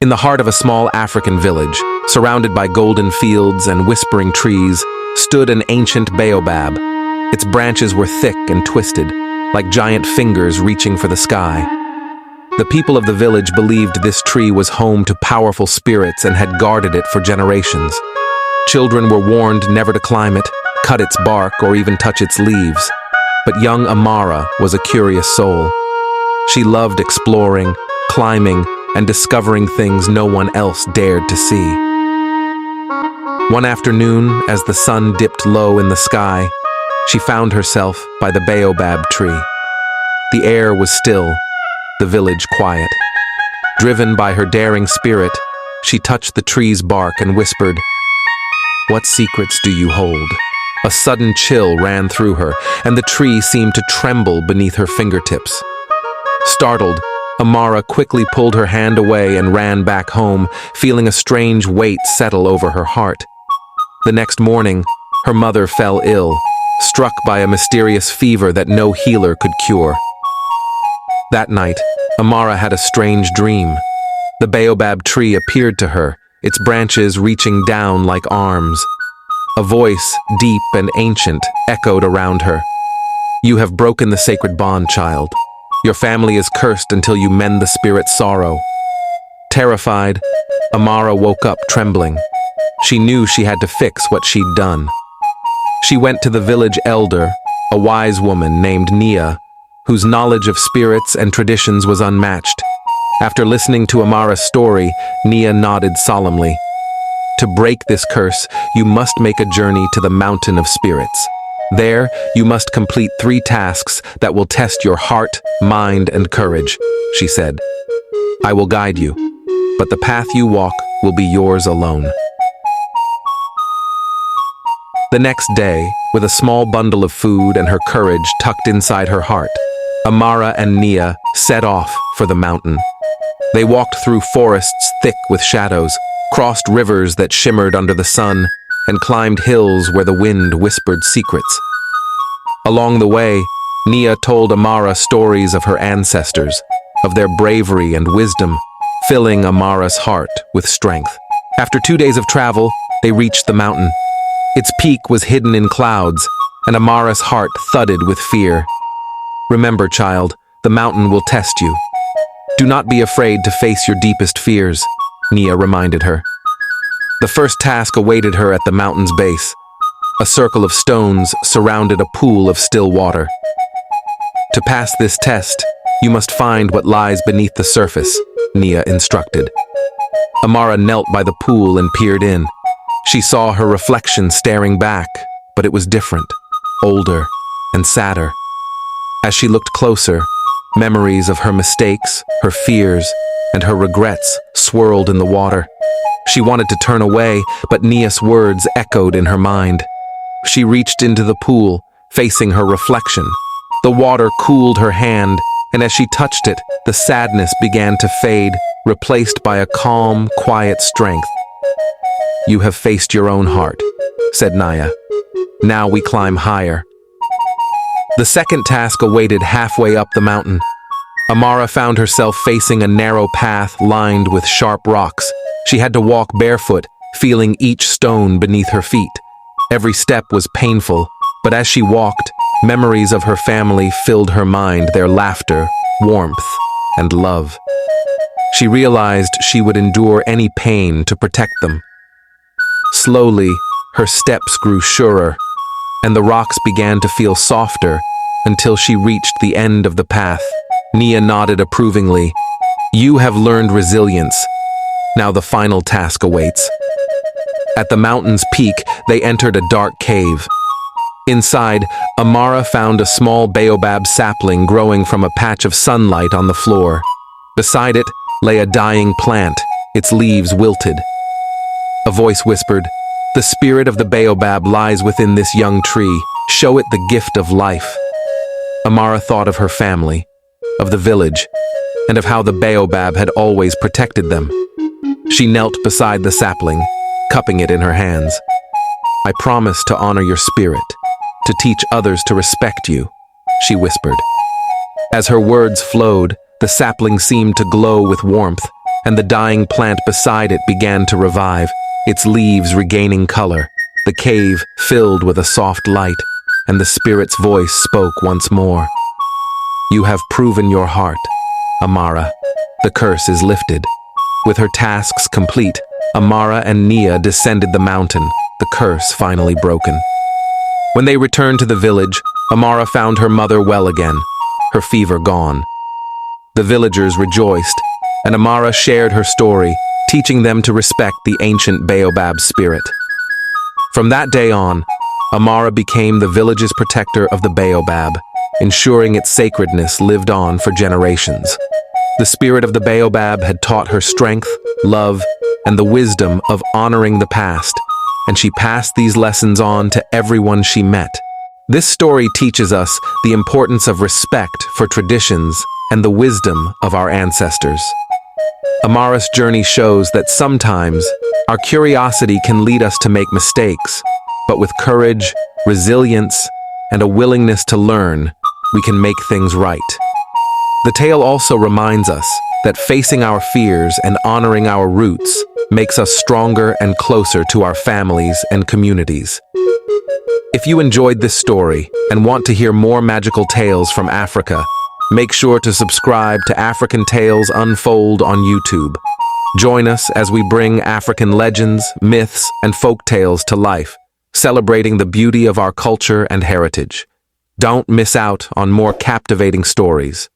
In the heart of a small African village, surrounded by golden fields and whispering trees, stood an ancient baobab. Its branches were thick and twisted, like giant fingers reaching for the sky. The people of the village believed this tree was home to powerful spirits and had guarded it for generations. Children were warned never to climb it, cut its bark, or even touch its leaves. But young Amara was a curious soul. She loved exploring, climbing, and discovering things no one else dared to see. One afternoon, as the sun dipped low in the sky, she found herself by the baobab tree. The air was still, the village quiet. Driven by her daring spirit, she touched the tree's bark and whispered, "What secrets do you hold?" A sudden chill ran through her, and the tree seemed to tremble beneath her fingertips. Startled, Amara quickly pulled her hand away and ran back home, feeling a strange weight settle over her heart. The next morning, her mother fell ill, struck by a mysterious fever that no healer could cure. That night, Amara had a strange dream. The baobab tree appeared to her, its branches reaching down like arms. A voice, deep and ancient, echoed around her. "You have broken the sacred bond, child. Your family is cursed until you mend the spirit's sorrow." Terrified, Amara woke up trembling. She knew she had to fix what she'd done. She went to the village elder, a wise woman named Nia, whose knowledge of spirits and traditions was unmatched. After listening to Amara's story, Nia nodded solemnly. "To break this curse, you must make a journey to the Mountain of Spirits. There, you must complete 3 tasks that will test your heart, mind, and courage," she said. "I will guide you, but the path you walk will be yours alone." The next day, with a small bundle of food and her courage tucked inside her heart, Amara and Nia set off for the mountain. They walked through forests thick with shadows, crossed rivers that shimmered under the sun, and climbed hills where the wind whispered secrets. Along the way, Nia told Amara stories of her ancestors, of their bravery and wisdom, filling Amara's heart with strength. After 2 days of travel, they reached the mountain. Its peak was hidden in clouds, and Amara's heart thudded with fear. "Remember, child, the mountain will test you. Do not be afraid to face your deepest fears," Nia reminded her. The first task awaited her at the mountain's base. A circle of stones surrounded a pool of still water. "To pass this test, you must find what lies beneath the surface," Nia instructed. Amara knelt by the pool and peered in. She saw her reflection staring back, but it was different, older, and sadder. As she looked closer, memories of her mistakes, her fears, and her regrets swirled in the water. She wanted to turn away, but Nia's words echoed in her mind. She reached into the pool, facing her reflection. The water cooled her hand, and as she touched it, the sadness began to fade, replaced by a calm, quiet strength. "You have faced your own heart," said Nia. "Now we climb higher." The second task awaited halfway up the mountain. Amara found herself facing a narrow path lined with sharp rocks. She had to walk barefoot, feeling each stone beneath her feet. Every step was painful, but as she walked, memories of her family filled her mind, their laughter, warmth, and love. She realized she would endure any pain to protect them. Slowly, her steps grew surer, and the rocks began to feel softer until she reached the end of the path. Nia nodded approvingly. "You have learned resilience. Now the final task awaits." At the mountain's peak, they entered a dark cave. Inside, Amara found a small baobab sapling growing from a patch of sunlight on the floor. Beside it lay a dying plant, its leaves wilted. A voice whispered, "The spirit of the baobab lies within this young tree. Show it the gift of life." Amara thought of her family, of the village, and of how the baobab had always protected them. She knelt beside the sapling, cupping it in her hands. "I promise to honor your spirit, to teach others to respect you," she whispered. As her words flowed, the sapling seemed to glow with warmth, and the dying plant beside it began to revive, its leaves regaining color. The cave filled with a soft light, and the spirit's voice spoke once more. "You have proven your heart, Amara. The curse is lifted." With her tasks complete, Amara and Nia descended the mountain, the curse finally broken. When they returned to the village, Amara found her mother well again, her fever gone. The villagers rejoiced, and Amara shared her story, teaching them to respect the ancient Baobab spirit. From that day on, Amara became the village's protector of the Baobab, ensuring its sacredness lived on for generations. The spirit of the Baobab had taught her strength, love, and the wisdom of honoring the past, and she passed these lessons on to everyone she met. This story teaches us the importance of respect for traditions and the wisdom of our ancestors. Amara's journey shows that sometimes our curiosity can lead us to make mistakes, but with courage, resilience, and a willingness to learn, we can make things right. The tale also reminds us that facing our fears and honoring our roots makes us stronger and closer to our families and communities. If you enjoyed this story and want to hear more magical tales from Africa, make sure to subscribe to African Tales Unfold on YouTube. Join us as we bring African legends, myths, and folk tales to life, celebrating the beauty of our culture and heritage. Don't miss out on more captivating stories.